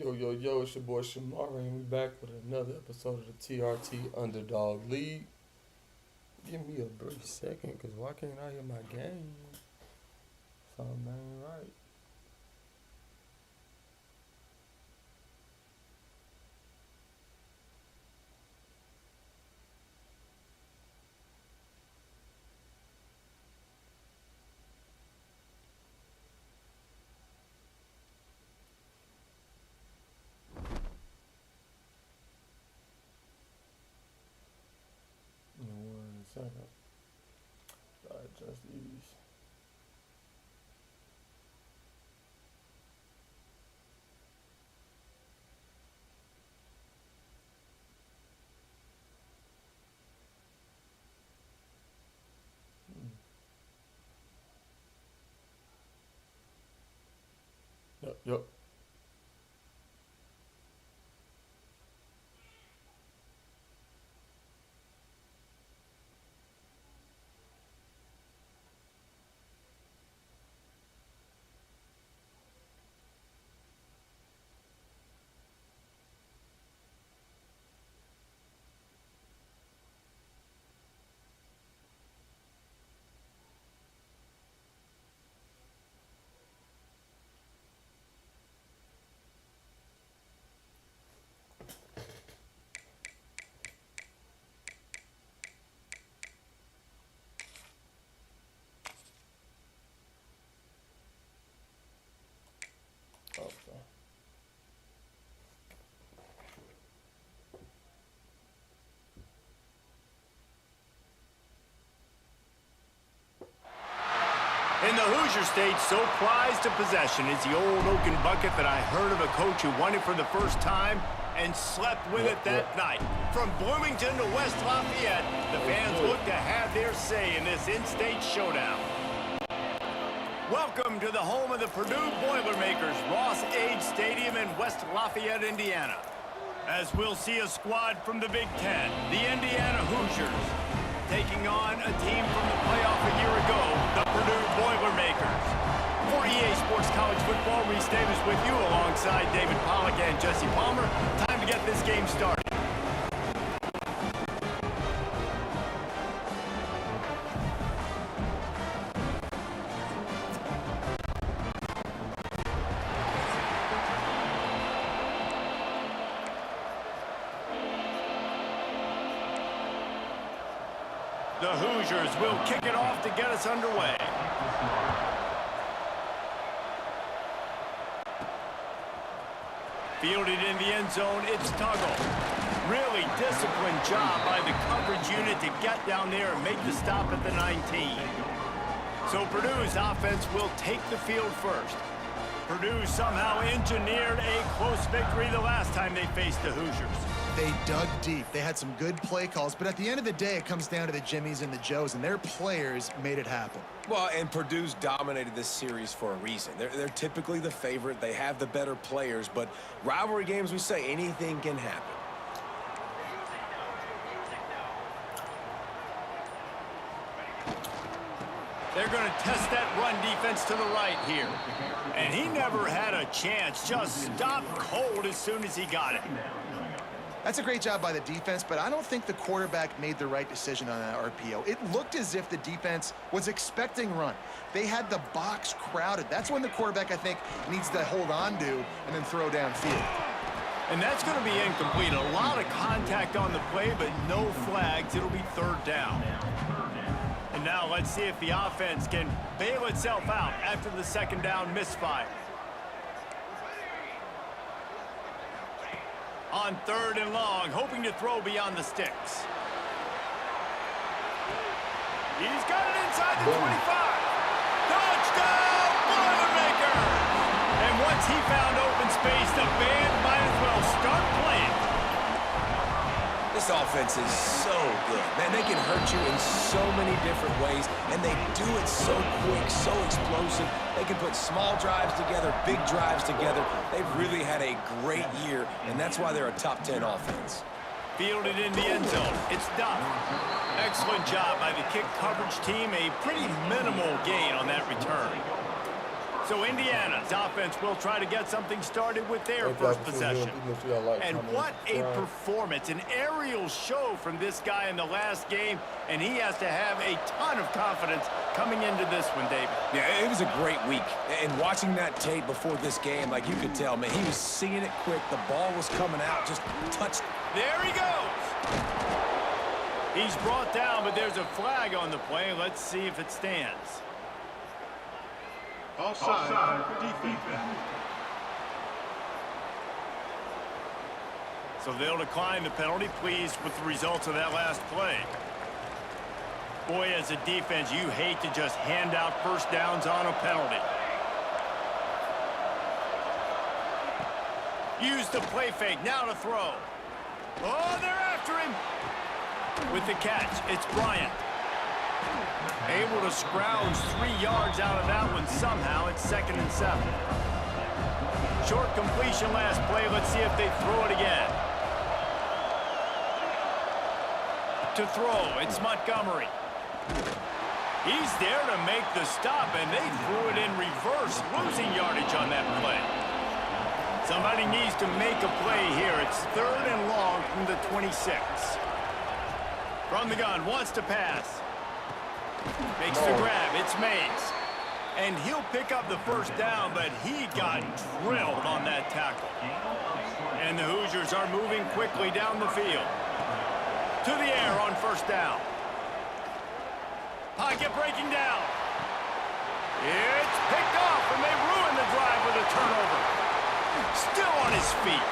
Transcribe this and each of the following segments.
Yo, it's your boy Shamari, and we back with another episode of the TRT Underdog League. Give me a brief second, because why can't I hear my game? Something ain't right. Give me 1 second. Adjust these. Yep. Okay. In the Hoosier State, so prized a possession is the Old Oaken Bucket that I heard of a coach who won it for the first time and slept with it that night. From Bloomington to West Lafayette, the fans look to have their say in this in-state showdown. Welcome to the home of the Purdue Boilermakers, Ross-Age Stadium in West Lafayette, Indiana. As we'll see a squad from the Big Ten, the Indiana Hoosiers, taking on a team from the playoff a year ago, the Purdue Boilermakers. For EA Sports College Football, Reese Davis with you alongside David Pollack and Jesse Palmer. Time to get this game started. The Hoosiers will kick it off to get us underway. Fielded in the end zone, it's Tuggle. Really disciplined job by the coverage unit to get down there and make the stop at the 19. So Purdue's offense will take the field first. Purdue somehow engineered a close victory the last time they faced the Hoosiers. They dug deep. They had some good play calls, but at the end of the day, it comes down to the Jimmies and the Joes, and their players made it happen. Well, and Purdue's dominated this series for a reason. They're typically the favorite. They have the better players, but rivalry games, we say anything can happen. They're going to test that run defense to the right here. And he never had a chance. Just stopped cold as soon as he got it. That's a great job by the defense, but I don't think the quarterback made the right decision on that RPO. It looked as if the defense was expecting run. They had the box crowded. That's when the quarterback, I think, needs to hold on to and then throw downfield. And that's going to be incomplete. A lot of contact on the play, but no flags. It'll be third down. And now let's see if the offense can bail itself out after the second down misfire. On third and long, hoping to throw beyond the sticks. He's got it inside the 25. Touchdown, Boilermakers! And once he found open space, the band might as well start playing. This offense is so good. Man, they can hurt you in so many different ways, and they do it so quick, so explosive. They can put small drives together, big drives together. They've really had a great year, and that's why they're a top 10 offense. Fielded in the end zone. It's Duff. Excellent job by the kick coverage team. A pretty minimal gain on that return. So Indiana's offense will try to get something started with their first possession. And what a performance, an aerial show from this guy in the last game, and he has to have a ton of confidence coming into this one, David. Yeah, it was a great week. And watching that tape before this game, like you could tell, man, he was seeing it quick. The ball was coming out, just touched. There he goes. He's brought down, but there's a flag on the play. Let's see if it stands. Offside, defense. So they'll decline the penalty. Pleased with the results of that last play. Boy, as a defense, you hate to just hand out first downs on a penalty. Use the play fake. Now to throw. Oh, they're after him. With the catch, it's Bryant. Able to scrounge 3 yards out of that one somehow. It's 2nd and 7. Short completion last play. Let's see if they throw it again. To throw, it's Montgomery. He's there to make the stop, and they threw it in reverse, losing yardage on that play. Somebody needs to make a play here. It's 3rd and long from the 26. From the gun, wants to pass. Makes the grab, it's Mays. And he'll pick up the first down, but he got drilled on that tackle. And the Hoosiers are moving quickly down the field. To the air on first down. Pocket breaking down. It's picked off, and they ruin the drive with a turnover. Still on his feet.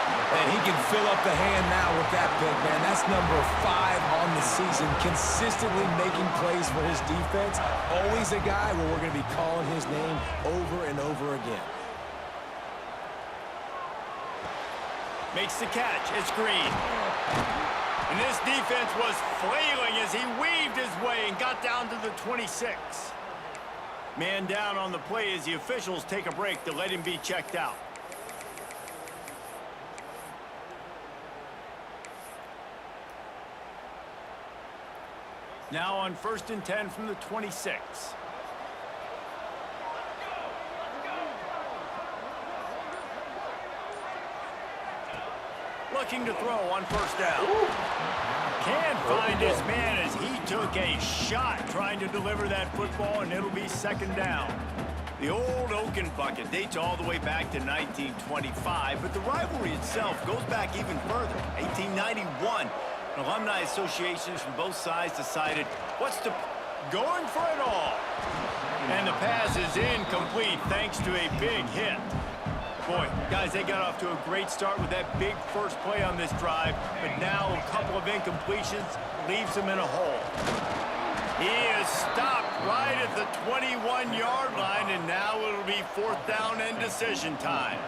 And he can fill up the hand now with that pick, man. That's number 5 on the season, consistently making plays for his defense. Always a guy where we're going to be calling his name over and over again. Makes the catch. It's Green. And this defense was flailing as he weaved his way and got down to the 26. Man down on the play as the officials take a break to let him be checked out. Now on 1st and 10 from the 26. Looking to throw on first down. Can't find his man as he took a shot trying to deliver that football, and it'll be 2nd down. The Old Oaken Bucket dates all the way back to 1925, but the rivalry itself goes back even further. 1891. Alumni associations from both sides decided, what's the going for it all? And the pass is incomplete thanks to a big hit. Boy, guys, they got off to a great start with that big first play on this drive, but now a couple of incompletions leaves them in a hole. He is stopped right at the 21-yard line, and now it'll be 4th down and decision time.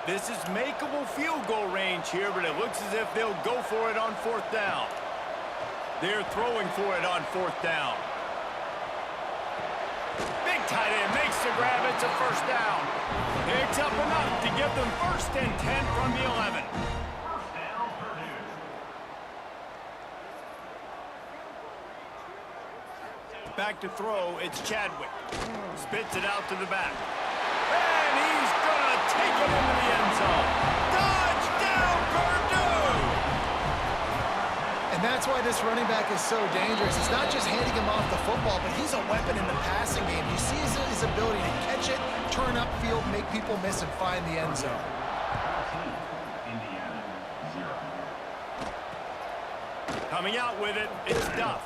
This is makeable field goal range here, but it looks as if they'll go for it on 4th down. They're throwing for it on 4th down. Big tight end makes the grab. It's a first down. Picks up enough to give them 1st and 10 from the 11. Back to throw, it's Chadwick. Spits it out to the back. And he's going to take it into the end zone. Touchdown, Purdue! And that's why this running back is so dangerous. It's not just handing him off the football, but he's a weapon in the passing game. You see his ability to catch it, turn upfield, make people miss, and find the end zone. Coming out with it, it's Duff.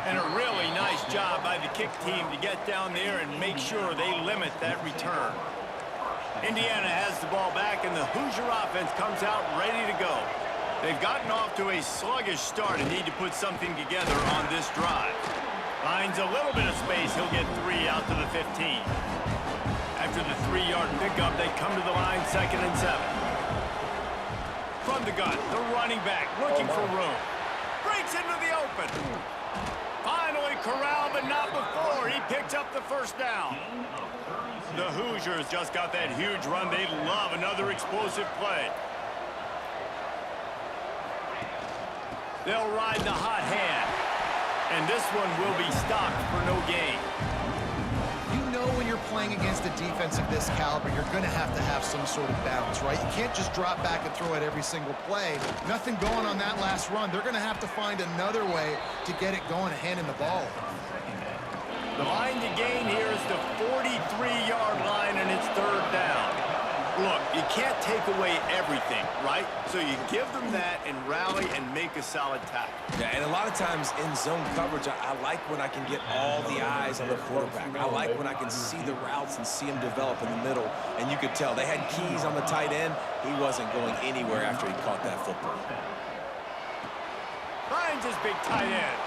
And a really nice job by the kick team to get down there and make sure they limit that return. Indiana has the ball back, and the Hoosier offense comes out ready to go. They've gotten off to a sluggish start and need to put something together on this drive. Finds a little bit of space. He'll get 3 out to the 15. After the 3-yard pickup, they come to the line 2nd and 7. From the gun, the running back looking for room. Breaks into the open. Finally corralled, but not before. He picked up the first down. The Hoosiers just got that huge run. They love another explosive play. They'll ride the hot hand. And this one will be stopped for no gain. You know when you're playing playing against a defense of this caliber, you're going to have some sort of balance, right? You can't just drop back and throw it every single play. Nothing going on that last run. They're going to have to find another way to get it going and handing the ball. The line to gain here is the 43-yard line, and it's third down. Look, you can't take away everything, right? So you give them that and rally and make a solid tackle. Yeah, and a lot of times in zone coverage, I like when I can get all the eyes on the quarterback. I like when I can see the routes and see them develop in the middle. And you could tell they had keys on the tight end. He wasn't going anywhere after he caught that football. Finds his big tight end.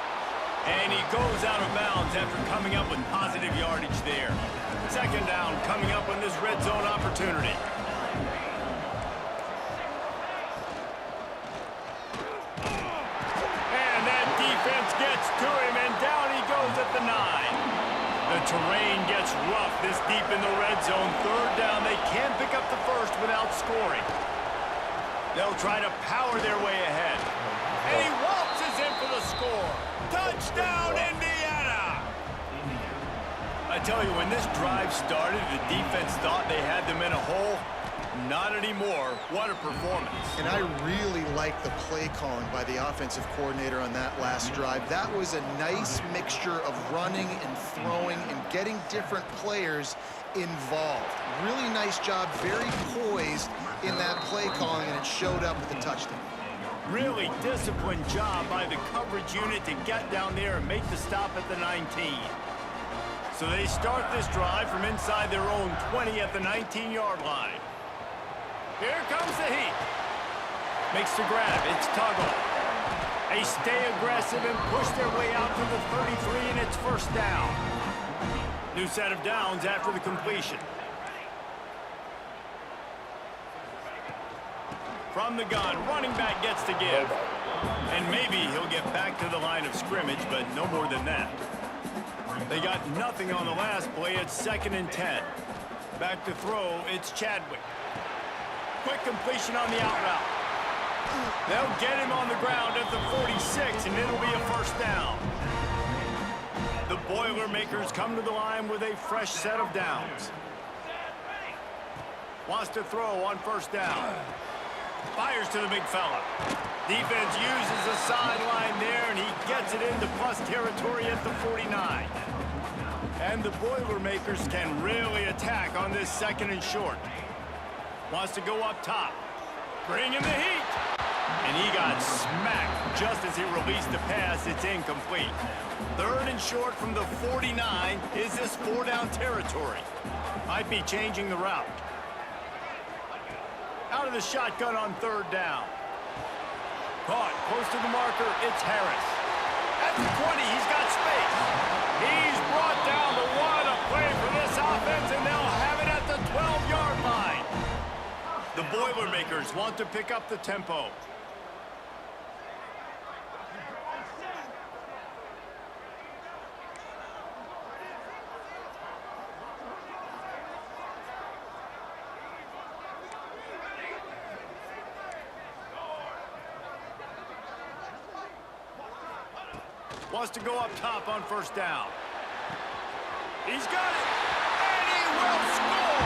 And he goes out of bounds after coming up with positive yardage there. Second down coming up on this red zone opportunity. And that defense gets to him, and down he goes at the 9. The terrain gets rough this deep in the red zone. Third down, they can't pick up the first without scoring. They'll try to power their way ahead. And he waltzes in for the score. Touchdown, Indiana! I tell you, when this drive started, the defense thought they had them in a hole. Not anymore. What a performance. And I really like the play calling by the offensive coordinator on that last drive. That was a nice mixture of running and throwing and getting different players involved. Really nice job, very poised in that play calling, and it showed up with a touchdown. Really disciplined job by the coverage unit to get down there and make the stop at the 19. So they start this drive from inside their own 20 at the 19-yard line. Here comes the heat. Makes the grab. It's Tuggle. They stay aggressive and push their way out to the 33, and it's first down. New set of downs after the completion. From the gun, running back gets to give. And maybe he'll get back to the line of scrimmage, but no more than that. They got nothing on the last play. It's 2nd and 10. Back to throw, it's Chadwick. Quick completion on the out route. They'll get him on the ground at the 46, and it'll be a first down. The Boilermakers come to the line with a fresh set of downs. Wants to throw on first down. Fires to the big fella. Defense uses the sideline there, and he gets it into plus territory at the 49. And the Boilermakers can really attack on this 2nd and short. Wants to go up top. Bring him the heat. And he got smacked just as he released the pass. It's incomplete. 3rd and short from the 49. Is this 4-down territory? Might be changing the route. Out of the shotgun on 3rd down. Caught close to the marker. It's Harris. At the 20, he's got space. He's brought down the one. A play for this offense, and they'll have it at the 12-yard line. The Boilermakers want to pick up the tempo. Wants to go up top on first down. He's got it, and he will score!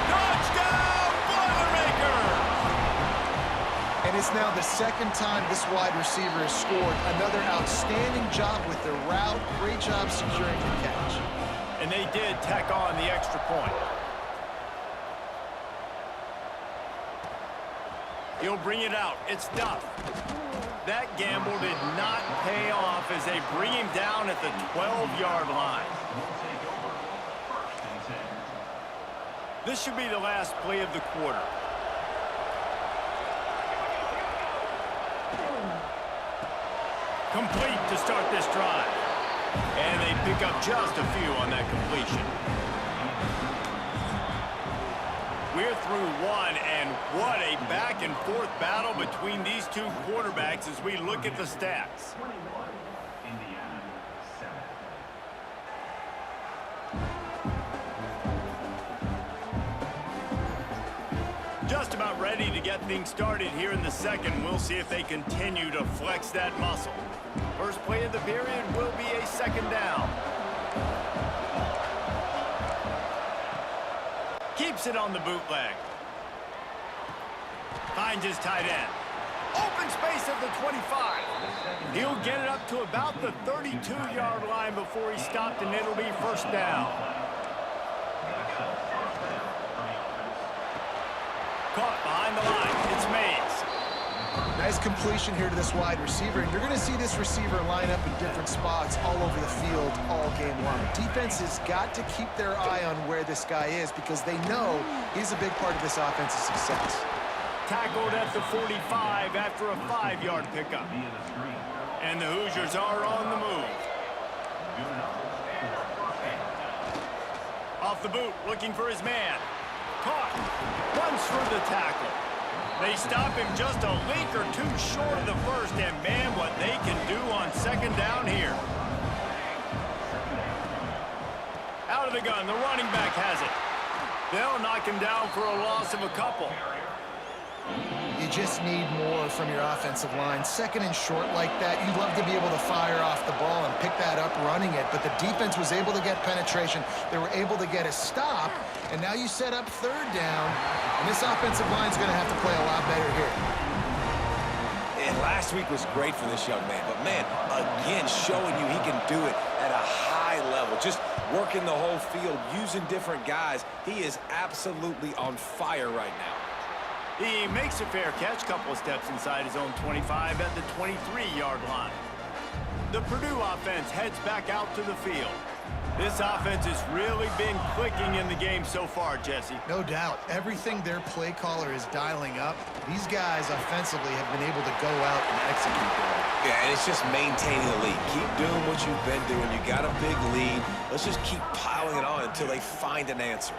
Touchdown, Boilermakers! And it's now the 2nd time this wide receiver has scored. Another outstanding job with the route. Great job securing the catch. And they did tack on the extra point. He'll bring it out. It's Duff. That gamble did not pay off as they bring him down at the 12-yard line. This should be the last play of the quarter. Complete to start this drive. And they pick up just a few on that completion. We're through one, and what a back-and-forth battle between these two quarterbacks as we look at the stats. Just about ready to get things started here in the 2nd. We'll see if they continue to flex that muscle. First play of the period will be a 2nd down. Keeps it on the bootleg. Finds his tight end. Open space at the 25. He'll get it up to about the 32-yard line before he's stopped, and it'll be first down. Caught behind the line. It's Mays. Nice completion here to this wide receiver, and you're going to see this receiver line up in different spots all over the field all game long. Defense has got to keep their eye on where this guy is because they know he's a big part of this offense's success. Tackled at the 45 after a 5-yard pickup. And the Hoosiers are on the move. Off the boot, looking for his man. Caught. Runs through the tackle. They stop him just a link or two short of the first, and man, what they can do on second down here. Out of the gun, the running back has it. They'll knock him down for a loss of a couple. You just need more from your offensive line. Second and short like that, you'd love to be able to fire off the ball and pick that up running it, but the defense was able to get penetration. They were able to get a stop, and now you set up third down, and this offensive line's going to have to play a lot better here. And last week was great for this young man, but man, again, showing you he can do it at a high level, just working the whole field, using different guys. He is absolutely on fire right now. He makes a fair catch, couple of steps inside his own 25 at the 23-yard line. The Purdue offense heads back out to the field. This offense has really been clicking in the game so far, Jesse. No doubt. Everything their play caller is dialing up, these guys offensively have been able to go out and execute that. Yeah, and it's just maintaining the lead. Keep doing what you've been doing. You got a big lead. Let's just keep piling it on until they find an answer.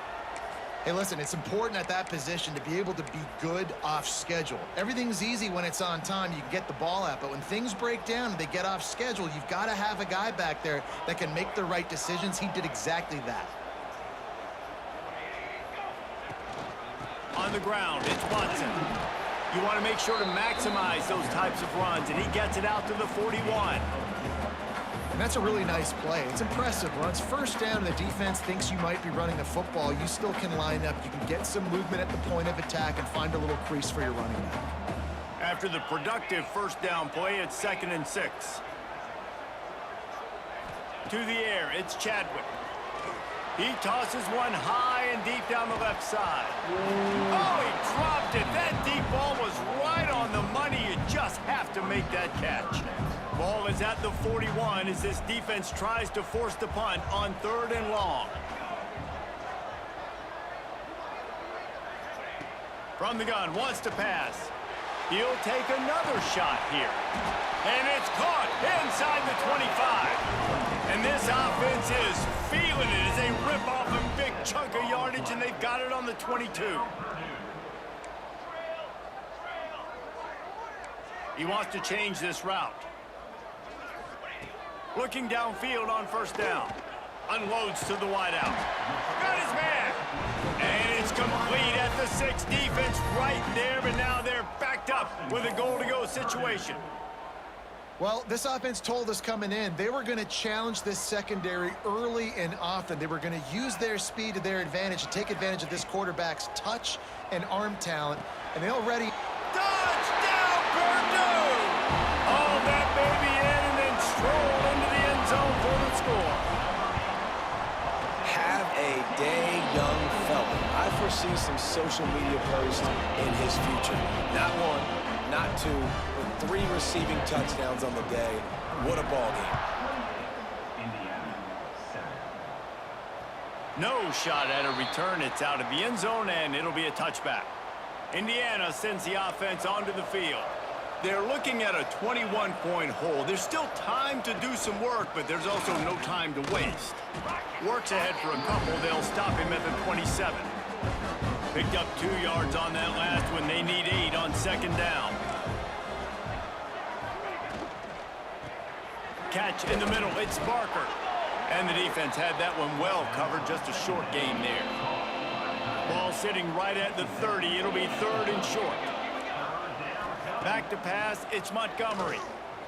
Hey, listen, it's important at that position to be able to be good off schedule. Everything's easy when it's on time. You can get the ball out, but when things break down and they get off schedule, you've got to have a guy back there that can make the right decisions. He did exactly that. On the ground, it's Watson. You want to make sure to maximize those types of runs, and he gets it out to the 41. And that's a really nice play. It's impressive. Once first down and the defense thinks you might be running the football, you still can line up. You can get some movement at the point of attack and find a little crease for your running back. After the productive first down play, it's 2nd and 6. To the air, it's Chadwick. He tosses one high and deep down the left side. Oh, he dropped it. That deep ball was right on the money. You just have to make that catch. Ball is at the 41 as this defense tries to force the punt on 3rd and long. From the gun, wants to pass. He'll take another shot here. And it's caught inside the 25. And this offense is feeling it as they rip off a big chunk of yardage, and they've got it on the 22. He wants to change this route. Looking downfield on first down. Unloads to the wideout. Got his man. And it's complete at the 6. Defense right there, but now they're backed up with a goal-to-go situation. Well, this offense told us coming in they were going to challenge this secondary early and often. They were going to use their speed to their advantage and take advantage of this quarterback's touch and arm talent. And they already... Touchdown, Purdue! All that baby in and then stroll into the end zone for the score. Have a day, young fella. I foresee some social media posts in his future. Not one, not two, but 3 receiving touchdowns on the day. What a ball game. No shot at a return. It's out of the end zone, and it'll be a touchback. Indiana sends the offense onto the field. They're looking at a 21-point hole. There's still time to do some work, but there's also no time to waste. Works ahead for a couple. They'll stop him at the 27. Picked up 2 yards on that last one. They need 8 on second down. Catch in the middle. It's Barker. And the defense had that one well covered. Just a short gain there. Ball sitting right at the 30. It'll be 3rd and short. Back to pass, it's Montgomery.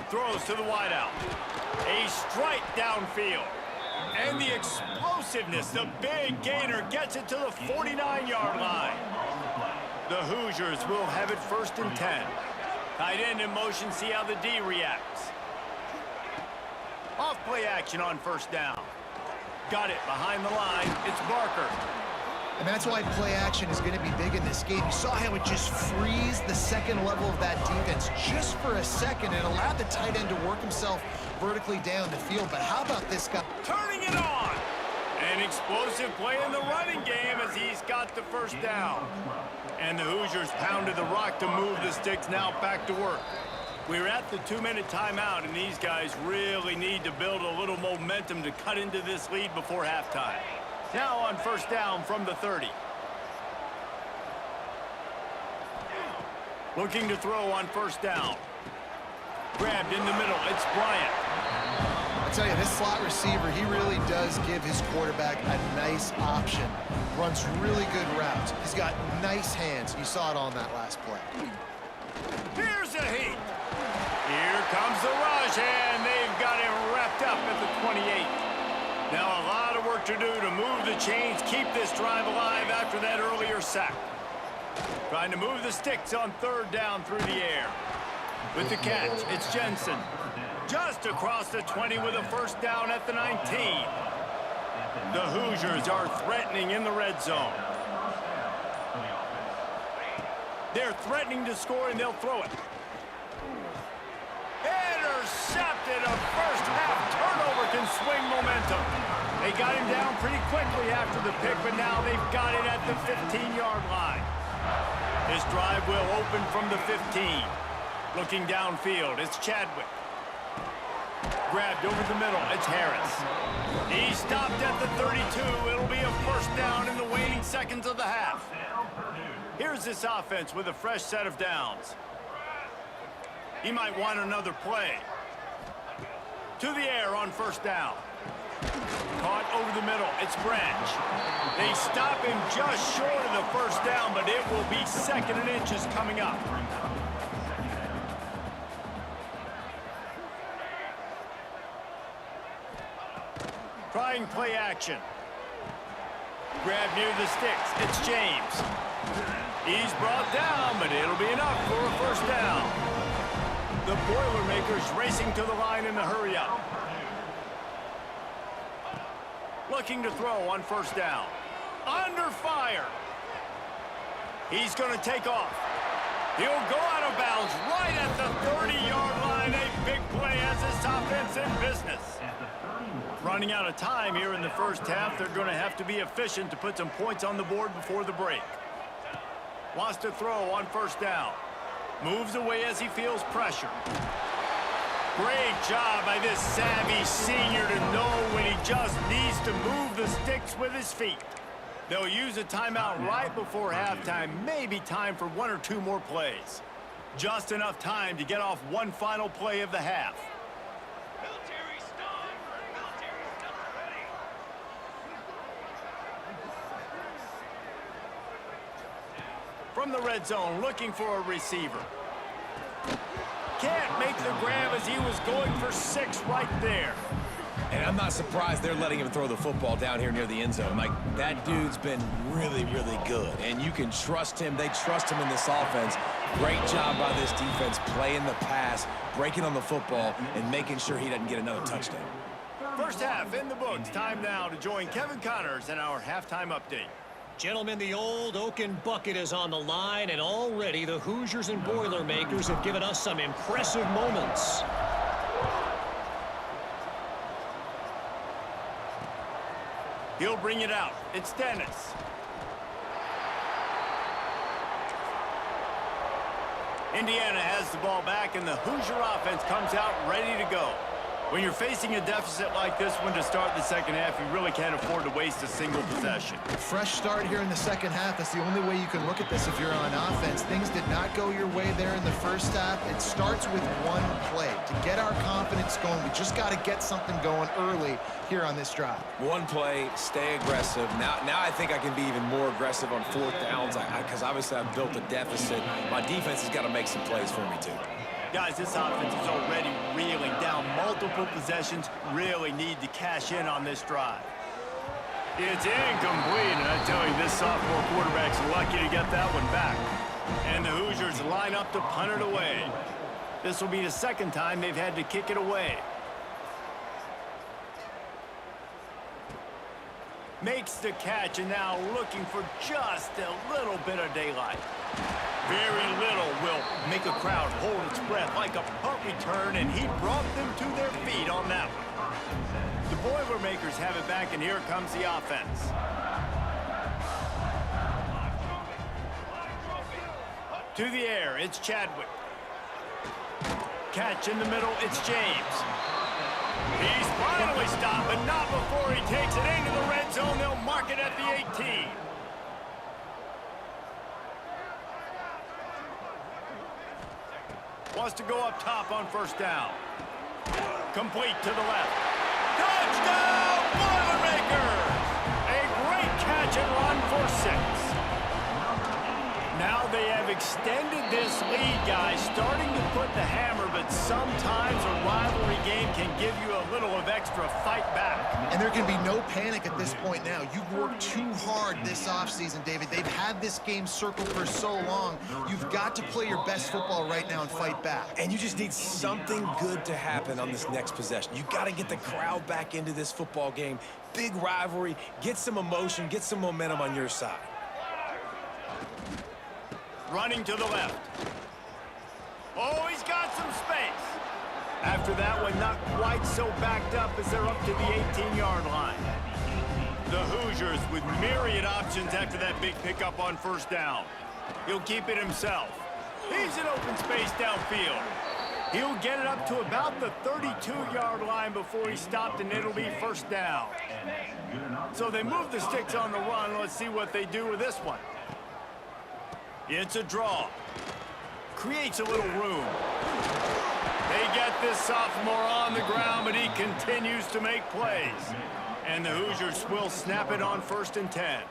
Throws to the wideout. A strike downfield. And the explosive explosiveness. The big gainer gets it to the 49-yard line. The Hoosiers will have it 1st and 10. Tight end in motion, see how the D reacts. Off play action on 1st down. Got it behind the line. It's Barker. And that's why play action is going to be big in this game. You saw how it just frees the second level of that defense just for a second and allowed the tight end to work himself vertically down the field. But how about this guy? Turning it on. An explosive play in the running game as he's got the 1st down. And the Hoosiers pounded the rock to move the sticks, now back to work. We're at the 2-minute timeout, and these guys really need to build a little momentum to cut into this lead before halftime. Now on 1st down from the 30. Looking to throw on 1st down. Grabbed in the middle. It's Bryant. I tell you, this slot receiver, he really does give his quarterback a nice option. Runs really good routes. He's got nice hands. You saw it on that last play. Here's a heat. Here comes the rush, and they've got him wrapped up at the 28. Now a lot of work to do to move the chains, keep this drive alive after that earlier sack. Trying to move the sticks on 3rd down through the air. With the catch, it's Jensen. Just across the 20 with a 1st down at the 19. The Hoosiers are threatening in the red zone. They're threatening to score, and they'll throw it. Intercepted. A first-half turnover can swing momentum. They got him down pretty quickly after the pick, but now they've got it at the 15-yard line. This drive will open from the 15. Looking downfield, it's Chadwick. Grabbed over the middle, it's Harris. He stopped at the 32. It'll be a 1st down in the waning seconds of the half. Here's this offense with a fresh set of downs. He might want another play. To the air on 1st down. Caught over the middle, it's Branch. They stop him just short of the 1st down, but it will be 2nd and inches coming up. Trying play action. Grab near the sticks. It's James. He's brought down, but it'll be enough for a 1st down. The Boilermakers racing to the line in the hurry-up. Looking to throw on 1st down. Under fire. He's going to take off. He'll go out of bounds right at the 30-yard line. A big play as this offense in business. Running out of time here in the 1st half. They're going to have to be efficient to put some points on the board before the break. Wants to throw on 1st down. Moves away as he feels pressure. Great job by this savvy senior to know when he just needs to move the sticks with his feet. They'll use a timeout right before halftime. Maybe time for 1 or 2 more plays. Just enough time to get off one final play of the half. From the red zone, looking for a receiver. Can't make the grab as he was going for 6 right there. And I'm not surprised they're letting him throw the football down here near the end zone. Like, that dude's been really, really good. And you can trust him. They trust him in this offense. Great job by this defense playing the pass, breaking on the football, and making sure he doesn't get another touchdown. 1st half in the books. Time now to join Kevin Connors in our halftime update. Gentlemen, the Old Oaken Bucket is on the line, and already the Hoosiers and Boilermakers have given us some impressive moments. He'll bring it out. It's Dennis. Indiana has the ball back, and the Hoosier offense comes out ready to go. When you're facing a deficit like this one to start the 2nd half, you really can't afford to waste a single possession. Fresh start here in the 2nd half. That's the only way you can look at this if you're on offense. Things did not go your way there in the 1st half. It starts with one play. To get our confidence going, we just got to get something going early here on this drive. One play, stay aggressive. Now I think I can be even more aggressive on 4th downs because obviously I've built a deficit. My defense has got to make some plays for me too. Guys, this offense is already reeling down multiple possessions. Really need to cash in on this drive. It's incomplete, and I tell you, this sophomore quarterback's lucky to get that one back. And the Hoosiers line up to punt it away. This will be the second time they've had to kick it away. Makes the catch, and now looking for just a little bit of daylight. Very little will make a crowd hold its breath like a punt return, and he brought them to their feet on that one. The Boilermakers have it back, and here comes the offense. To the air, it's Chadwick. Catch in the middle, it's James. He's finally stopped, but not before he takes it into the red zone. They'll mark it at the 18. Wants to go up top on first down. Complete to the left. Touchdown, Boilermakers! A great catch and run for 6. Now they have extended this lead, guys, starting to put the hammer, but sometimes a rivalry game can give you a little of extra fight back. And there can be no panic at this point now. You've worked too hard this offseason, David. They've had this game circled for so long. You've got to play your best football right now and fight back. And you just need something good to happen on this next possession. You got to get the crowd back into this football game. Big rivalry, get some emotion, get some momentum on your side. Running to the left. Oh, he's got some space. After that one, not quite so backed up as they're up to the 18-yard line. The Hoosiers with myriad options after that big pickup on first down. He'll keep it himself. He's in open space downfield. He'll get it up to about the 32-yard line before he stopped, and it'll be first down. So they move the sticks on the run. Let's see what they do with this one. It's a draw. Creates a little room. They get this sophomore on the ground, but he continues to make plays. And the Hoosiers will snap it on 1st and 10.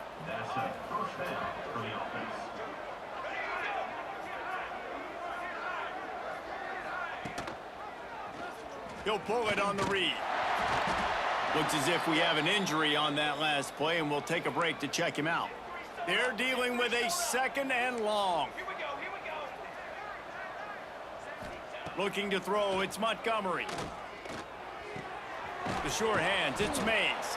He'll pull it on the read. Looks as if we have an injury on that last play, and we'll take a break to check him out. They're dealing with a 2nd and long. Looking to throw, it's Montgomery. The short hands, it's Mays.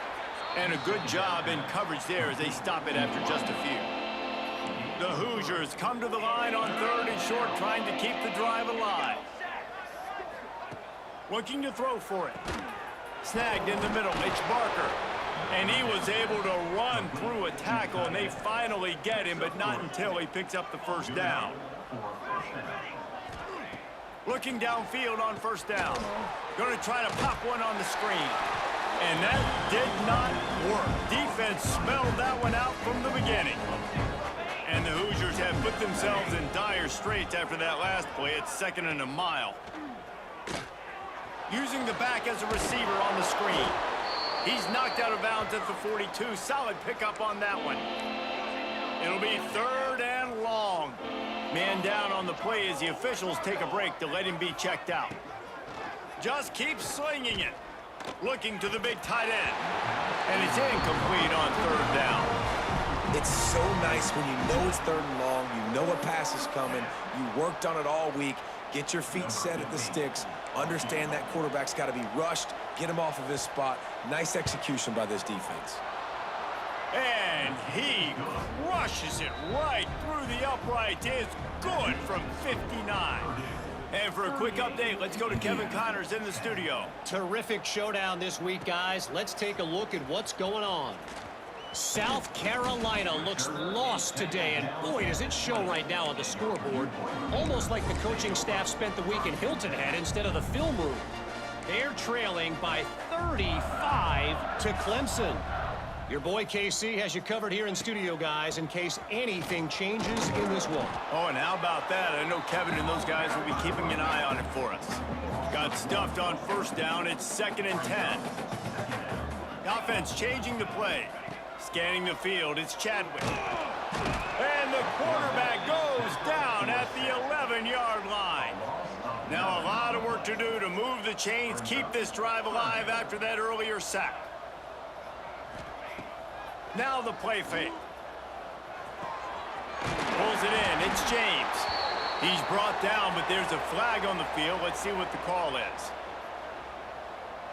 And a good job in coverage there as they stop it after just a few. The Hoosiers come to the line on 3rd and short, trying to keep the drive alive. Looking to throw for it. Snagged in the middle, it's Barker. And he was able to run through a tackle, and they finally get him, but not until he picks up the first down. Looking downfield on first down. Going to try to pop one on the screen. And that did not work. Defense smelled that one out from the beginning. And the Hoosiers have put themselves in dire straits after that last play. It's 2nd and a mile. Using the back as a receiver on the screen. He's knocked out of bounds at the 42. Solid pickup on that one. It'll be 3rd and long. Man down on the play as the officials take a break to let him be checked out. Just keeps slinging it. Looking to the big tight end. And it's incomplete on 3rd down. It's so nice when you know it's 3rd and long, you know a pass is coming, you worked on it all week, get your feet set at the sticks, understand that quarterback's got to be rushed, get him off of his spot. Nice execution by this defense. And he crushes it right through the uprights. It's good from 59. And for a quick update, let's go to Kevin Connors in the studio. Terrific showdown this week, guys. Let's take a look at what's going on. South Carolina looks lost today, and boy, does it show right now on the scoreboard. Almost like the coaching staff spent the week in Hilton Head instead of the film room. They're trailing by 35 to Clemson. Your boy KC has you covered here in studio, guys, in case anything changes in this one. Oh, and how about that? I know Kevin and those guys will be keeping an eye on it for us. Got stuffed on first down. It's 2nd and 10. The offense changing the play. Scanning the field, it's Chadwick. And the quarterback goes down at the 11-yard line. Now a lot of work to do to move the chains, keep this drive alive after that earlier sack. Now the play fake. Pulls it in. It's James. He's brought down, but there's a flag on the field. Let's see what the call is.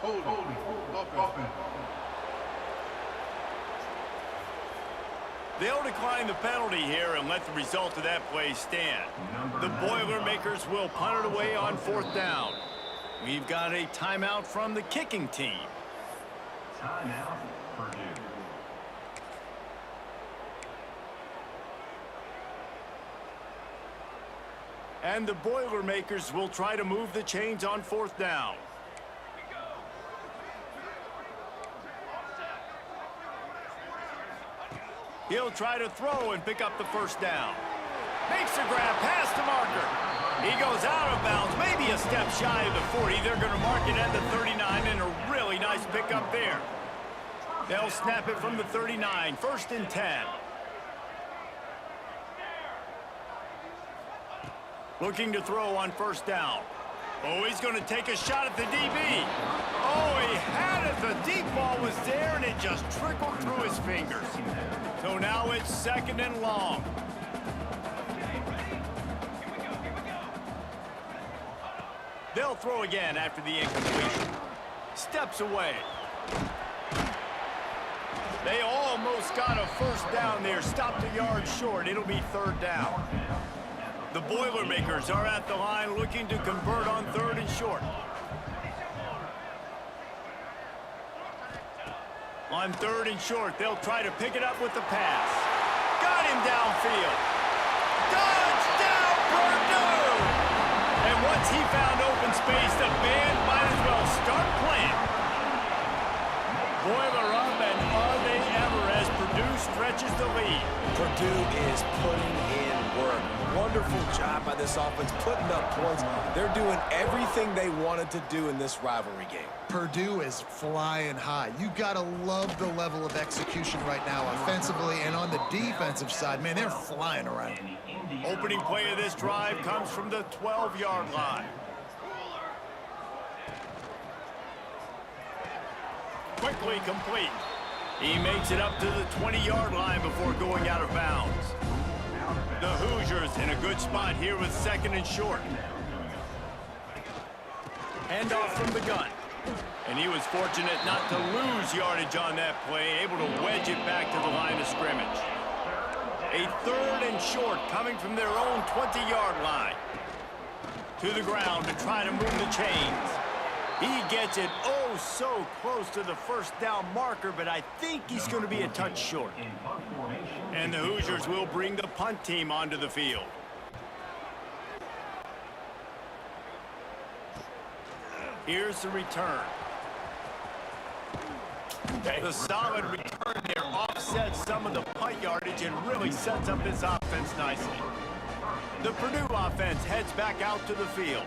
Holding. Offense. They'll decline the penalty here and let the result of that play stand. The Boilermakers will punt it away on 4th down. We've got a timeout from the kicking team. Timeout, Purdue. And the Boilermakers will try to move the chains on 4th down. He'll try to throw and pick up the 1st down. Makes a grab past the marker. He goes out of bounds, maybe a step shy of the 40. They're going to mark it at the 39, and a really nice pickup there. They'll snap it from the 39, 1st and 10. Looking to throw on 1st down. Oh, he's going to take a shot at the DB. Oh, he had it. The deep ball was there, and it just trickled through his fingers. So now it's 2nd and long. They'll throw again after the incompletion. Steps away. They almost got a 1st down there. Stopped a yard short. It'll be 3rd down. The Boilermakers are at the line looking to convert on 3rd and short. On 3rd and short, they'll try to pick it up with the pass. Got him downfield. Touchdown, Purdue! And once he found open space, the band might as well start playing. Boiler up, and are they ever as Purdue stretches the lead. Purdue is putting in work. Wonderful job by this offense, putting up points. They're doing everything they wanted to do in this rivalry game. Purdue is flying high. You gotta love the level of execution right now offensively, and on the defensive side, man, they're flying around. Opening play of this drive comes from the 12-yard line. Quickly complete. He makes it up to the 20-yard line before going out of bounds. The Hoosiers in a good spot here with 2nd and short. Handoff from the gun. And he was fortunate not to lose yardage on that play, able to wedge it back to the line of scrimmage. A 3rd and short coming from their own 20-yard line. To the ground to try to move the chains. He gets it oh so close to the 1st down marker, but I think he's going to be a touch short. And the Hoosiers will bring the punt team onto the field. Here's the return. The solid return there offsets some of the punt yardage and really sets up this offense nicely. The Purdue offense heads back out to the field.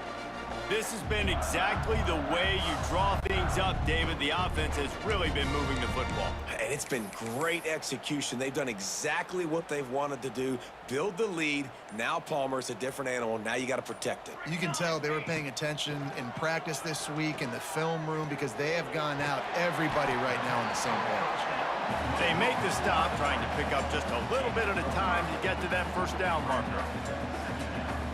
This has been exactly the way you draw things up, David. The offense has really been moving the football. And it's been great execution. They've done exactly what they've wanted to do. Build the lead. Now Palmer's a different animal. Now you got to protect it. You can tell they were paying attention in practice this week in the film room because they have gone out everybody right now on the same page. They make the stop, trying to pick up just a little bit at a time to get to that 1st down marker.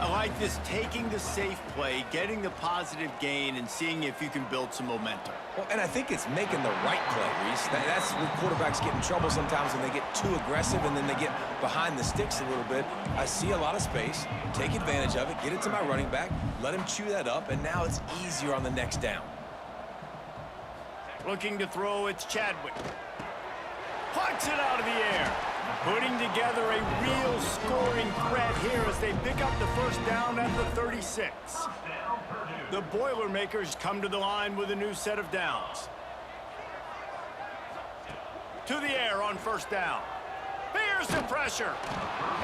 I like this taking the safe play, getting the positive gain, and seeing if you can build some momentum. Well, and I think it's making the right play, Reese. That's when quarterbacks get in trouble sometimes when they get too aggressive and then they get behind the sticks a little bit. I see a lot of space, take advantage of it, get it to my running back, let him chew that up, and now it's easier on the next down. Looking to throw, it's Chadwick. Plucks it out of the air. Putting together a real scoring threat here as they pick up the 1st down at the 36. The Boilermakers come to the line with a new set of downs. To the air on 1st down. Here's the pressure.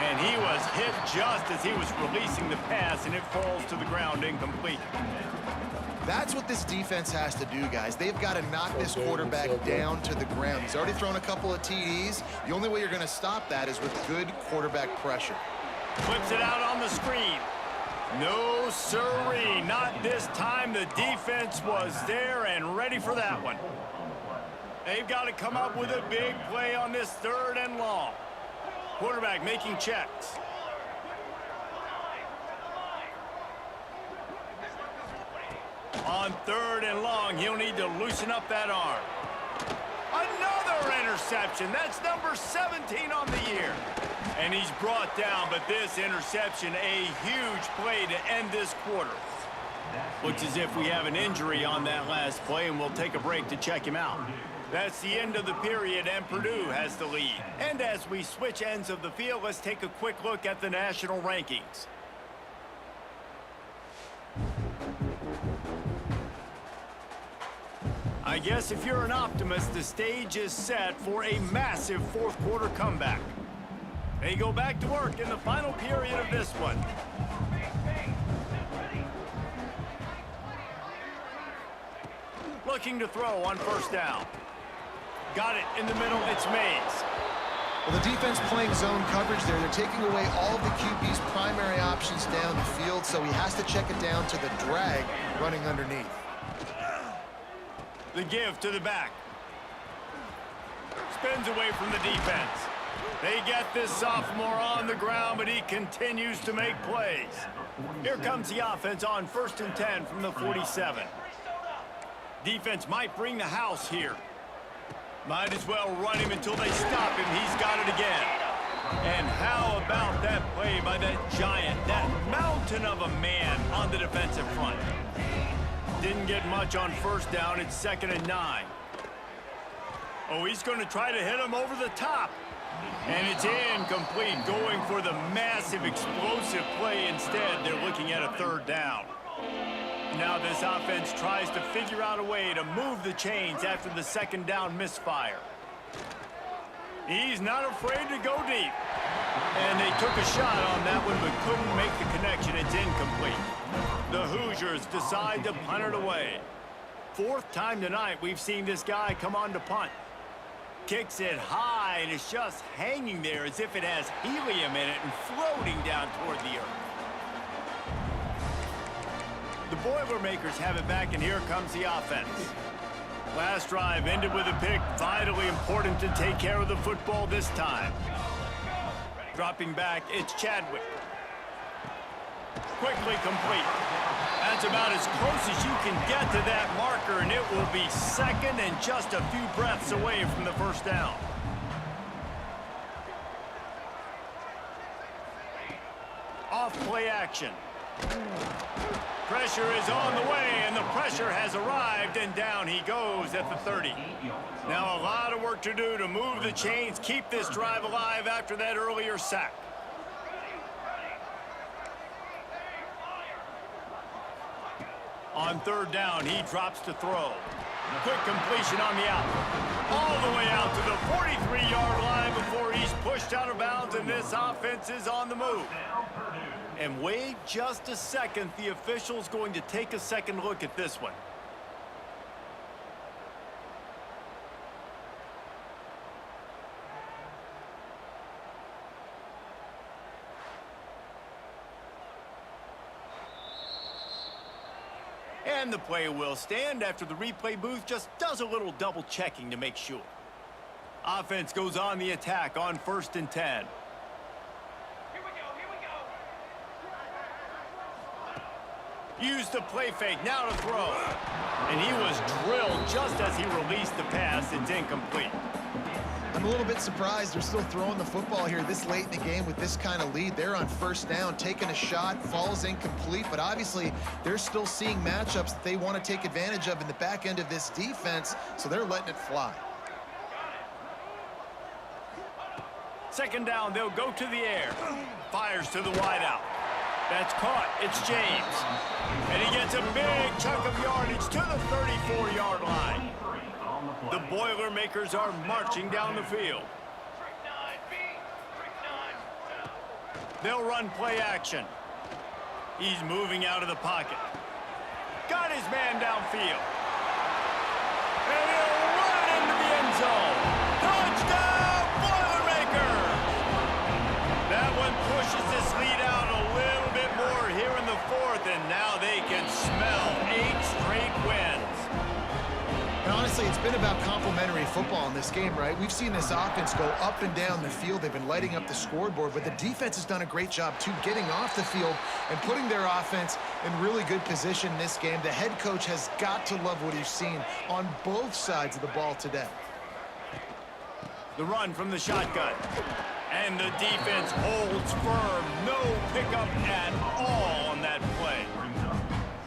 And he was hit just as he was releasing the pass, and it falls to the ground incomplete. That's what this defense has to do, guys. They've got to knock this quarterback down to the ground. He's already thrown a couple of TDs. The only way you're going to stop that is with good quarterback pressure. Flips it out on the screen. No siree, not this time. The defense was there and ready for that one. They've got to come up with a big play on this 3rd and long. Quarterback making checks. On 3rd and long, he'll need to loosen up that arm. Another interception. That's number 17 on the year. And he's brought down, but this interception, a huge play to end this quarter. Looks as if we have an injury on that last play, and we'll take a break to check him out. That's the end of the period, and Purdue has the lead. And as we switch ends of the field, let's take a quick look at the national rankings. I guess if you're an optimist, the stage is set for a massive 4th quarter comeback. They go back to work in the final period of this one. Looking to throw on 1st down. Got it in the middle, it's Mays. Well, the defense playing zone coverage there. They're taking away all of the QB's primary options down the field, so he has to check it down to the drag running underneath. The give to the back. Spins away from the defense. They get this sophomore on the ground, but he continues to make plays. Here comes the offense on 1st and 10 from the 47. Defense might bring the house here. Might as well run him until they stop him. He's got it again. And how about that play by that giant, that mountain of a man on the defensive front? Didn't get much on 1st down. It's 2nd and 9. Oh, he's going to try to hit him over the top. And it's incomplete, going for the massive explosive play instead. They're looking at a 3rd down. Now this offense tries to figure out a way to move the chains after the 2nd down misfire. He's not afraid to go deep. And they took a shot on that one, but couldn't make the connection. It's incomplete. The Hoosiers decide to punt it away. 4th time tonight we've seen this guy come on to punt. Kicks it high, and it's just hanging there as if it has helium in it and floating down toward the earth. The Boilermakers have it back, and here comes the offense. Last drive ended with a pick. Vitally important to take care of the football this time. Dropping back, it's Chadwick. Quickly complete. That's about as close as you can get to that marker, and it will be 2nd and just a few breaths away from the 1st down. Off play action. Pressure is on the way, and the pressure has arrived, and down he goes at the 30. Now a lot of work to do to move the chains, keep this drive alive after that earlier sack. On 3rd down, he drops to throw. Quick completion on the out. All the way out to the 43-yard line before he's pushed out of bounds, and this offense is on the move. And wait just a second, the official's going to take a second look at this one. And the play will stand after the replay booth just does a little double checking to make sure. Offense goes on the attack on 1st and 10. Use the play fake, now to throw. And he was drilled just as he released the pass. It's incomplete. I'm a little bit surprised they're still throwing the football here this late in the game with this kind of lead. They're on 1st down, taking a shot, falls incomplete, but obviously they're still seeing matchups that they want to take advantage of in the back end of this defense, so they're letting it fly. 2nd down, they'll go to the air. Fires to the wideout. That's caught. It's James. And he gets a big chunk of yardage to the 34-yard line. The Boilermakers are marching down the field. They'll run play action. He's moving out of the pocket. Got his man downfield. And he'll run it into the end zone. Touchdown, Boilermakers! That one pushes this lead out a little bit more here in the 4th, and now they can smell 8 straight wins. And honestly, it's been about complementary football in this game, right? We've seen this offense go up and down the field. They've been lighting up the scoreboard, but the defense has done a great job, too, getting off the field and putting their offense in really good position in this game. The head coach has got to love what he's seen on both sides of the ball today. The run from the shotgun. And the defense holds firm. No pickup at all on that play.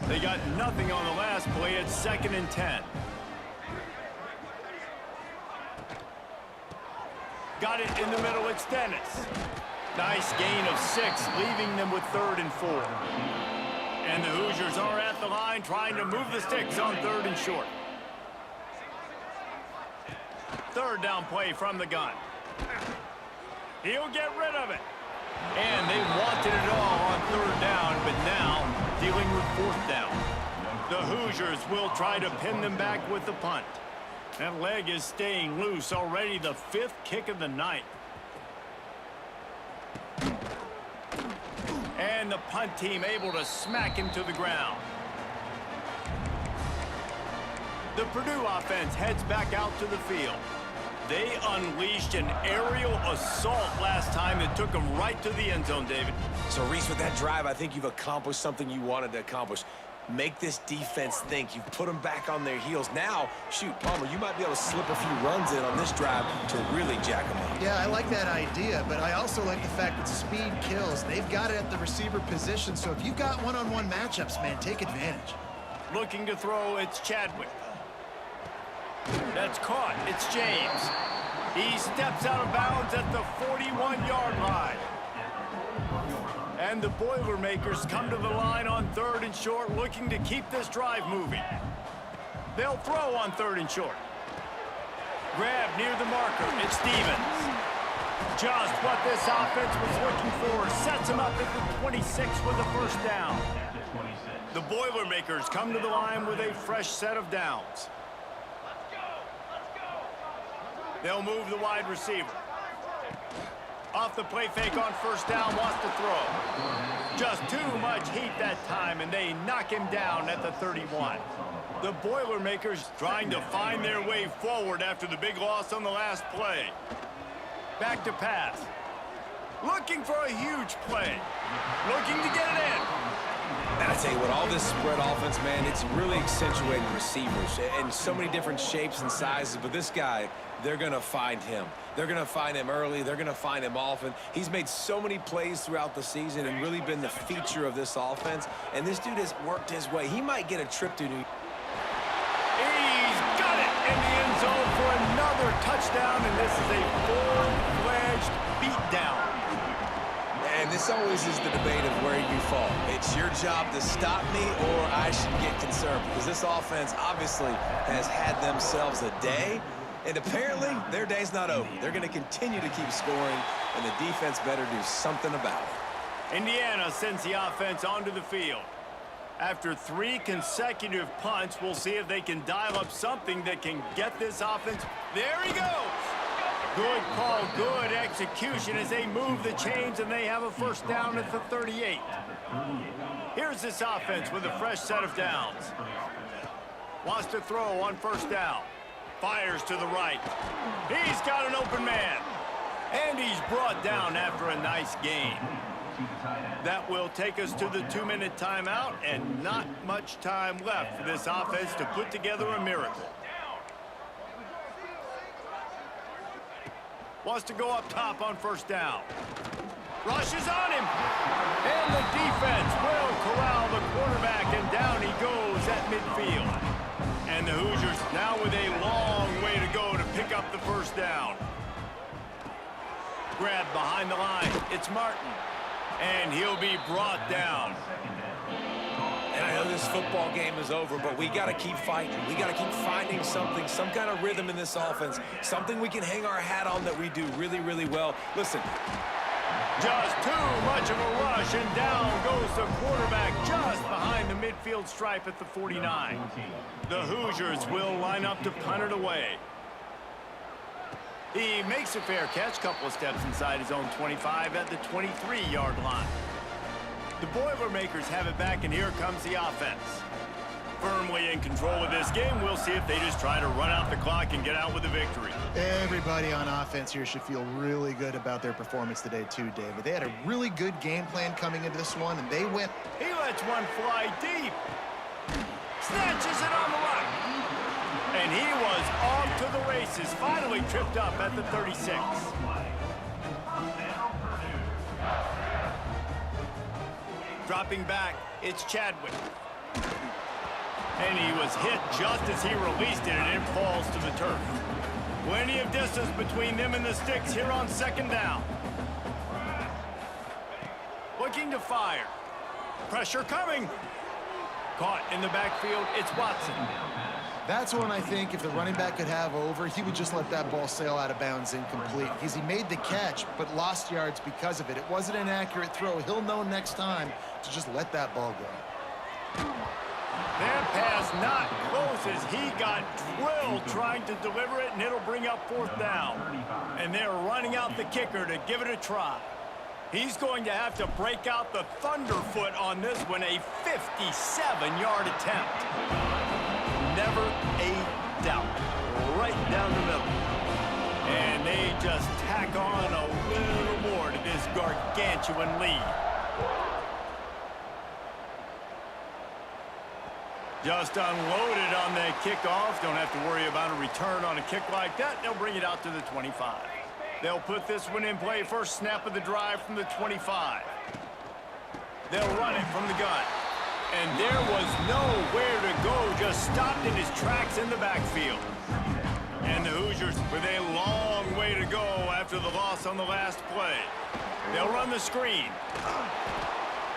They got nothing on the last play. It's 2nd and 10. Got it in the middle. It's Dennis. Nice gain of 6, leaving them with 3rd and 4. And the Hoosiers are at the line trying to move the sticks on 3rd and short. 3rd down play from the gun. He'll get rid of it. And they wanted it all on 3rd down, but now dealing with 4th down. The Hoosiers will try to pin them back with the punt. That leg is staying loose already, the 5th kick of the night. And the punt team able to smack him to the ground. The Purdue offense heads back out to the field. They unleashed an aerial assault last time that took them right to the end zone, David. So, Reese, with that drive, I think you've accomplished something you wanted to accomplish. Make this defense think. You've put them back on their heels. Now, shoot, Palmer, you might be able to slip a few runs in on this drive to really jack them up. Yeah, I like that idea, but I also like the fact that speed kills. They've got it at the receiver position, so if you've got one-on-one matchups, man, take advantage. Looking to throw, it's Chadwick. That's caught. It's James. He steps out of bounds at the 41-yard line. And the Boilermakers come to the line on 3rd and short, looking to keep this drive moving. They'll throw on 3rd and short. Grab near the marker. It's Stevens. Just what this offense was looking for. Sets him up at the 26 with a 1st down. The Boilermakers come to the line with a fresh set of downs. They'll move the wide receiver. Off the play fake on 1st down, wants to throw. Just too much heat that time, and they knock him down at the 31. The Boilermakers trying to find their way forward after the big loss on the last play. Back to pass. Looking for a huge play. Looking to get it in. And I tell you what, all this spread offense, man, it's really accentuating receivers in so many different shapes and sizes. But this guy, they're going to find him. They're going to find him early. They're going to find him often. He's made so many plays throughout the season and really been the feature of this offense. And this dude has worked his way. He might get a trip to New York. He's got it in the end zone for another touchdown, and this is a full-fledged beatdown. And this always is the debate of where you fall. It's your job to stop me, or I should get concerned, because this offense obviously has had themselves a day, and apparently their day's not over. They're going to continue to keep scoring, and the defense better do something about it. Indiana sends the offense onto the field. After 3 consecutive punts, we'll see if they can dial up something that can get this offense. There he goes. Good call, good execution as they move the chains, and they have a 1st down at the 38. Here's this offense with a fresh set of downs. Wants to throw on 1st down. Fires to the right. He's got an open man. And he's brought down after a nice gain. That will take us to the 2-minute timeout, and not much time left for this offense to put together a miracle. Wants to go up top on 1st down. Rushes on him. And the defense will corral the quarterback, and down he goes at midfield. And the Hoosiers now with a long way to go to pick up the 1st down. Grabbed behind the line. It's Martin. And he'll be brought down. And I know this football game is over, but we got to keep fighting. We got to keep finding something, some kind of rhythm in this offense, something we can hang our hat on that we do really, really well. Listen. Just too much of a rush, and down goes the quarterback just behind the midfield stripe at the 49. The Hoosiers will line up to punt it away. He makes a fair catch, couple of steps inside his own 25 at the 23-yard line. The Boilermakers have it back, and here comes the offense. Firmly in control of this game. We'll see if they just try to run out the clock and get out with a victory. Everybody on offense here should feel really good about their performance today too, David. They had a really good game plan coming into this one, and they went. He lets one fly deep. Snatches it on the right. And he was off to the races. Finally tripped up at the 36. Dropping back, it's Chadwick. And he was hit just as he released it, and it falls to the turf. Plenty of distance between them and the sticks here on second down. Looking to fire. Pressure coming. Caught in the backfield, it's Watson. That's one I think if the running back could have over, he would just let that ball sail out of bounds incomplete because he made the catch but lost yards because of it. It wasn't an accurate throw. He'll know next time to just let that ball go. That pass not close as he got drilled trying to deliver it, and it'll bring up fourth down. And they're running out the kicker to give it a try. He's going to have to break out the thunderfoot on this one, a 57-yard attempt. Never a doubt. Right down the middle. And they just tack on a little more to this gargantuan lead. Just unloaded on that kickoff. Don't have to worry about a return on a kick like that. They'll bring it out to the 25. They'll put this one in play. First snap of the drive from the 25. They'll run it from the gun. And there was nowhere to go. Just stopped in his tracks in the backfield. And the Hoosiers with a long way to go after the loss on the last play. They'll run the screen.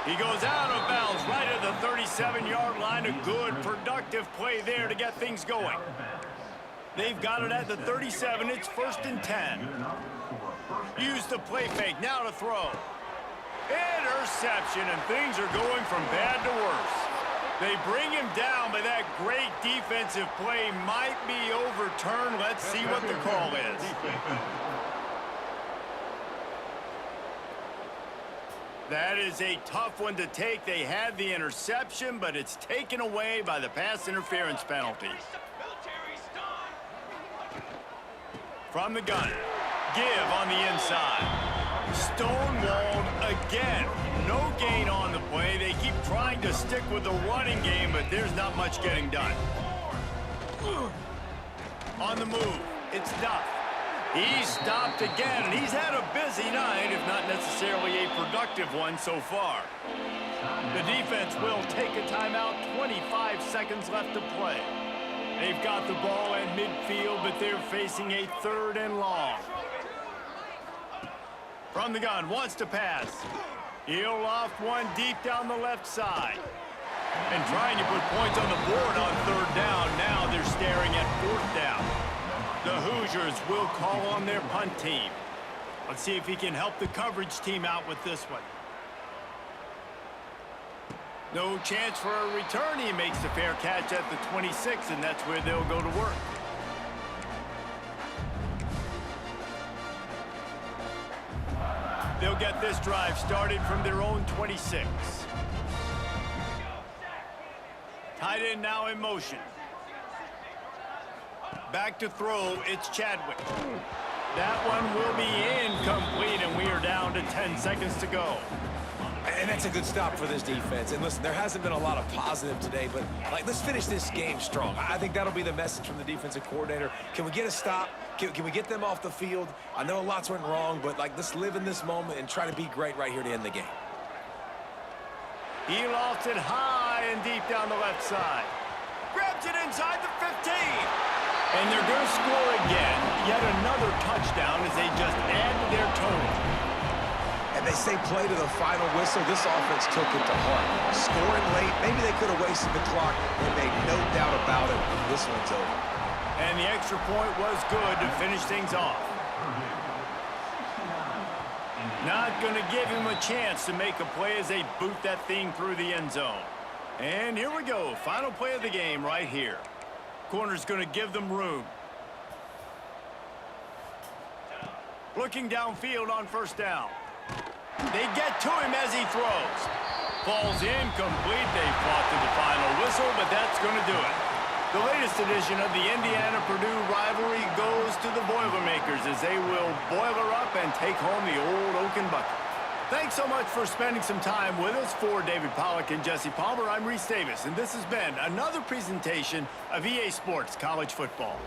He goes out of bounds right at the 37-yard line. A good, productive play there to get things going. They've got it at the 37. It's 1st and 10. Use the play fake. Now to throw. Interception, and things are going from bad to worse. They bring him down, but that great defensive play might be overturned. Let's see what the call is. That is a tough one to take. They had the interception, but it's taken away by the pass interference penalty. From the gun. Give on the inside. Stonewalled again. No gain on the play. They keep trying to stick with the running game, but there's not much getting done. On the move, it's Duff. He's stopped again, and he's had a busy night, if not necessarily a productive one so far. The defense will take a timeout. 25 seconds left to play. They've got the ball at midfield, but they're facing a 3rd and long. From the gun, wants to pass. He'll loft one deep down the left side. And trying to put points on the board on 3rd down. Now they're staring at 4th down. The Hoosiers will call on their punt team. Let's see if he can help the coverage team out with this one. No chance for a return. He makes the fair catch at the 26, and that's where they'll go to work. They'll get this drive started from their own 26. Tight end now in motion. Back to throw, it's Chadwick. That one will be incomplete, and we are down to 10 seconds to go. And that's a good stop for this defense. And listen, there hasn't been a lot of positive today, but let's finish this game strong. I think that'll be the message from the defensive coordinator. Can we get a stop? Can we get them off the field? I know lots went wrong, but let's live in this moment and try to be great right here to end the game. He lofts it high and deep down the left side. Grabs it inside the 15. And they're going to score again. Yet another touchdown as they just add to their total. And they say play to the final whistle. This offense took it to heart. Scoring late, maybe they could have wasted the clock. They made no doubt about it. This one's over. And the extra point was good to finish things off. Not going to give him a chance to make a play as they boot that thing through the end zone. And here we go. Final play of the game right here. Corner's going to give them room. Looking downfield on 1st down. They get to him as he throws. Falls incomplete. They fought to the final whistle, but that's going to do it. The latest edition of the Indiana-Purdue rivalry goes to the Boilermakers as they will boiler up and take home the Old Oaken Bucket. Thanks so much for spending some time with us. For David Pollack and Jesse Palmer, I'm Reese Davis, and this has been another presentation of EA Sports College Football.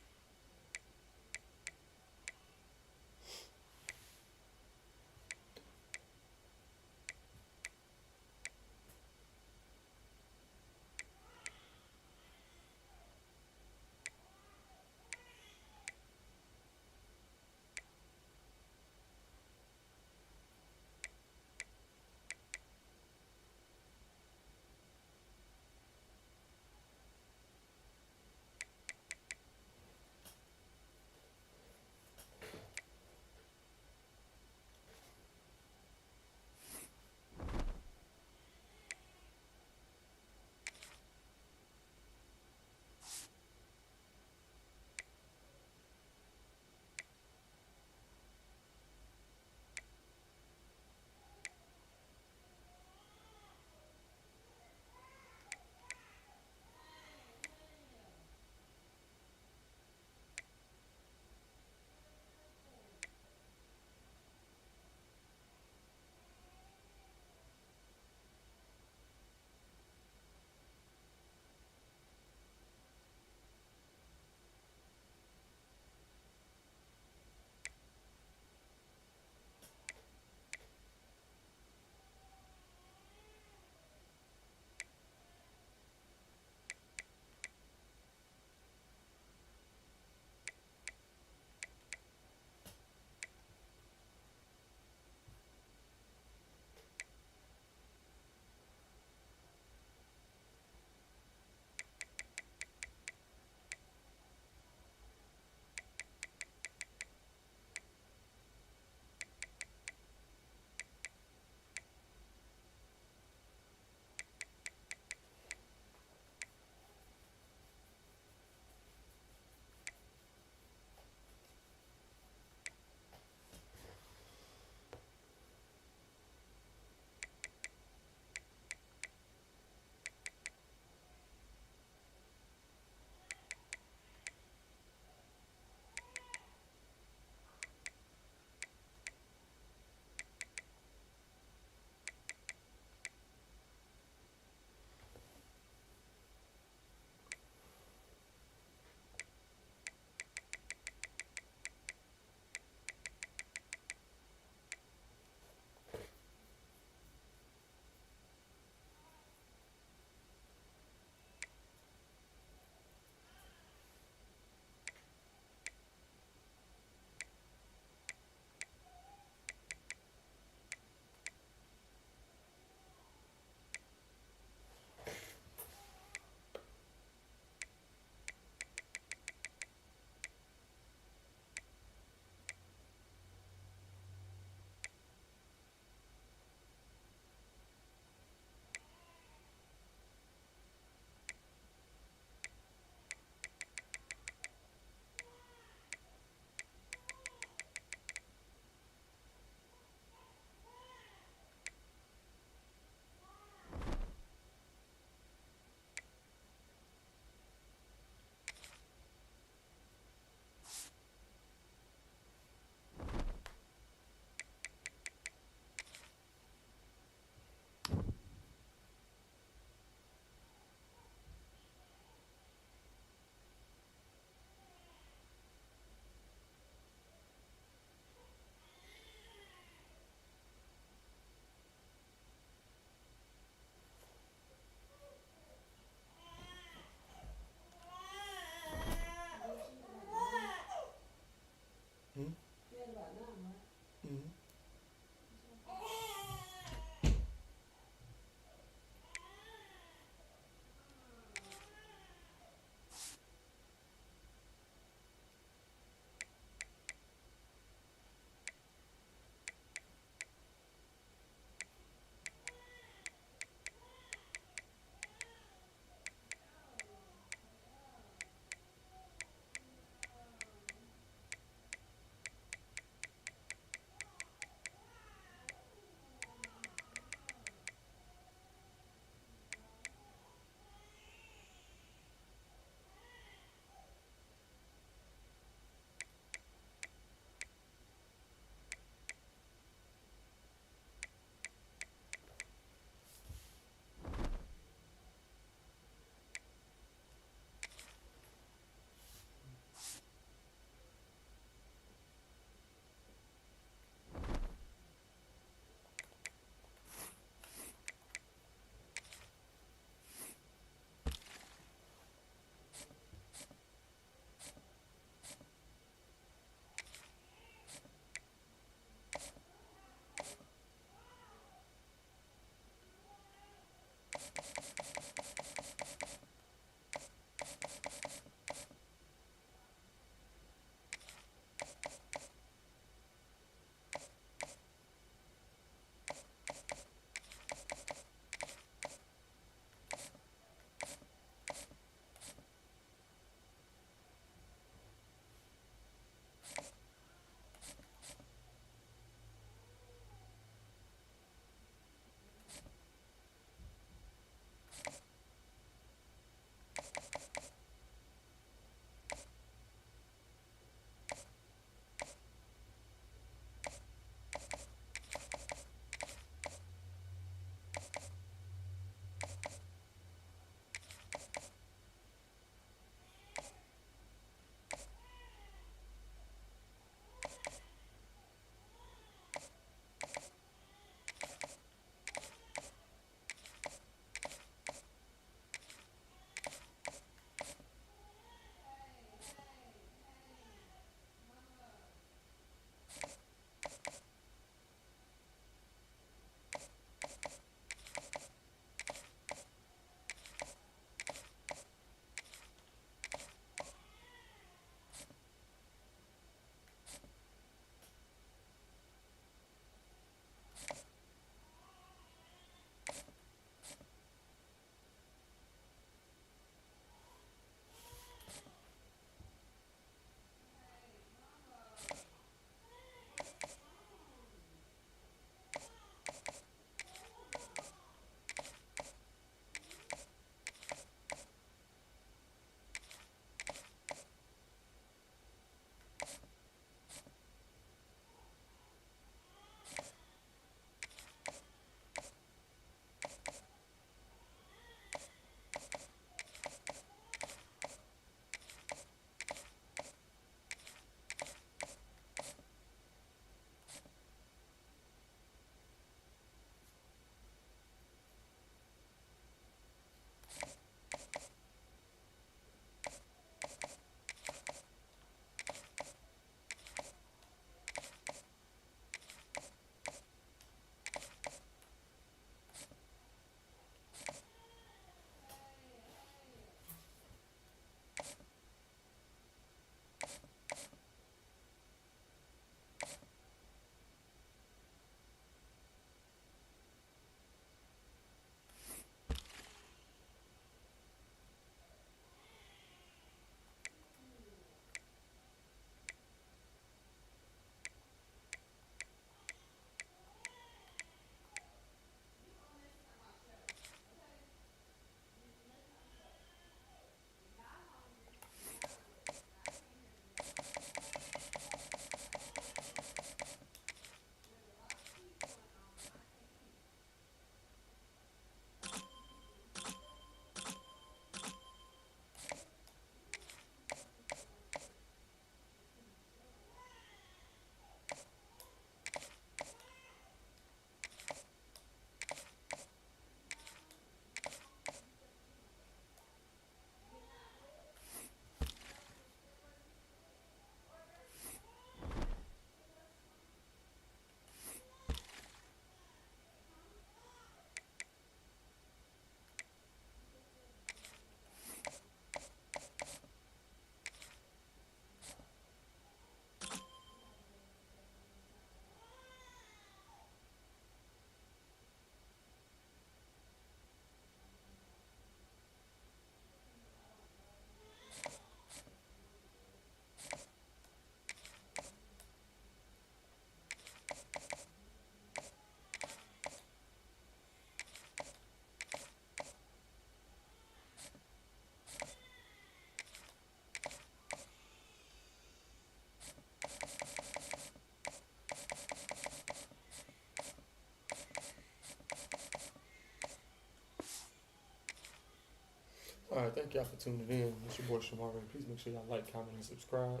All right, thank y'all for tuning in. It's your boy Shamari. Please make sure y'all like, comment, and subscribe.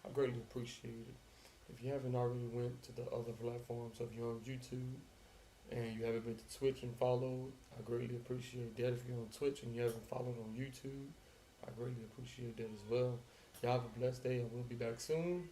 I greatly appreciate it. If you haven't already went to the other platforms, if you're on YouTube and you haven't been to Twitch and followed, I greatly appreciate that. If you're on Twitch and you haven't followed on YouTube, I greatly appreciate that as well. Y'all have a blessed day, and we'll be back soon.